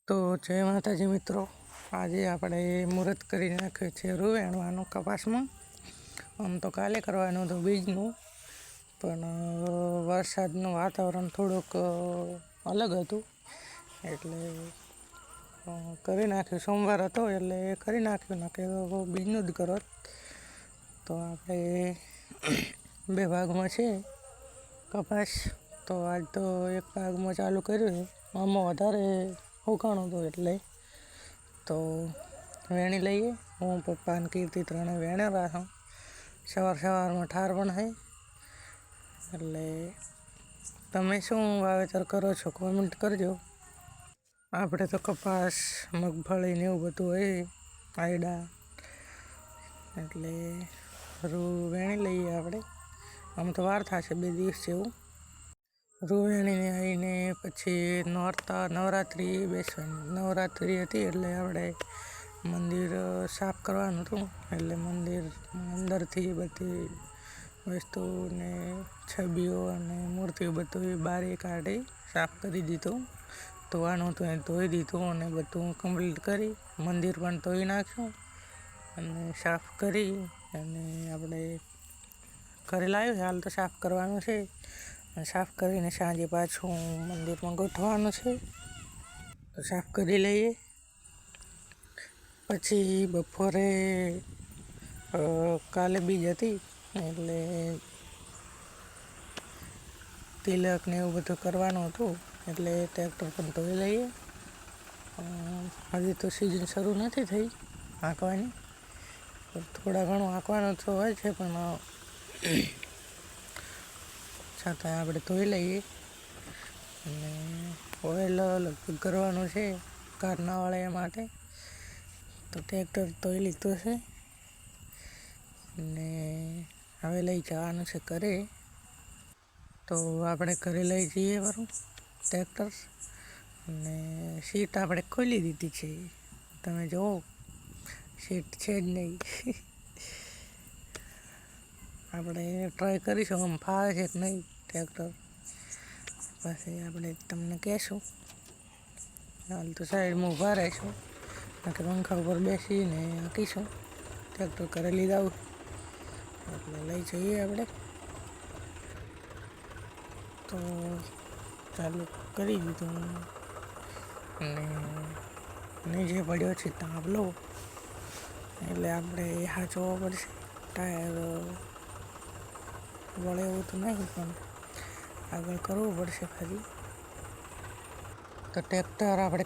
તો જય માતાજી મિત્રો, આજે આપણે મુહૂર્ત કરી નાખ્યું છે રૂવેણવાનું કપાસમાં. આમ તો કાલે કરવાનું હતું બીજનું, પણ વરસાદનું વાતાવરણ થોડુંક અલગ હતું એટલે કરી નાખ્યું. સોમવાર હતો એટલે કરી નાખ્યું, ના કે બીજનું જ કરત. તો આપણે બે ભાગમાં છે કપાસ, તો આજ તો એક ભાગમાં ચાલુ કર્યું. આમાં વધારે ઉકાણું હતું એટલે તો વેણી લઈએ. હું પપ્પા અને કીર્તિ ત્રણે વેણેલા છું. સવારમાં ઠાર પણ છે. એટલે તમે શું વાવેતર કરો છો કોમેન્ટ કરજો. આપણે તો કપાસ, મગફળી ને એવું બધું હોય આયડા, એટલે રૂ વેણી લઈએ આપણે. આમ તો વાર થશે 2 દિવસ જેવું. રૂ વેણીને આવીને પછી નવરાત્રિ બેસવાની. નવરાત્રિ હતી એટલે આપણે મંદિર સાફ કરવાનું હતું, એટલે મંદિર અંદરથી બધી વસ્તુને છબીઓ અને મૂર્તિઓ બધું બારી કાઢી સાફ કરી દીધું. ધોવાનું હતું એ ધોઈ દીધું અને બધું કમ્પ્લીટ કરી મંદિર પણ ધોઈ નાખ્યું અને સાફ કરી અને આપણે ઘરે લાવ્યું. હાલ તો સાફ કરવાનું છે. સાફ કરીને સાંજે પાછું મંદિરમાં ગોઠવાનું છે, તો સાફ કરી લઈએ. પછી બપોરે કાલે બીજ હતી એટલે તિલક ને એવું બધું કરવાનું હતું, એટલે ટ્રેક્ટર પણ ધોઈ લઈએ. હજી તો સિઝન શરૂ નથી થઈ હાંકવાની, થોડા ઘણું હાંકવાનું તો હોય છે, પણ છતાં આપણે ધોઈ લઈએ. અને ઓઇલ લગભગ કરવાનું છે કારનાવાળા માટે, તો ટ્રેક્ટર ધોઈ લીધું છે અને હવે લઈ જવાનું છે ઘરે. તો આપણે ઘરે લઈ જઈએ બરાબર ટ્રેક્ટર, અને સીટ આપણે ખોલી દીધી છે. તમે જુઓ, સીટ છે જ નહીં. આપણે ટ્રાય કરીશું આમ ફાવે છે કે નહીં ટ્રેક્ટર, પછી આપણે તમને કહેશું. હાલ તો સાઈડમાં ઊભા રહીશું, કે પંખા ઉપર બેસીને હાંકીશું. ટ્રેક્ટર ઘરે લીધા એટલે લઈ જઈએ આપણે. તો ચાલુ કરી દીધું અને નીચે પડ્યો છે તાંબલો, એટલે આપણે હાંચવો પડશે. ટાયર વળે એવું તો નહીં, પણ આગળ કરવું પડશે ફરી. તો ટ્રેક્ટર આપણે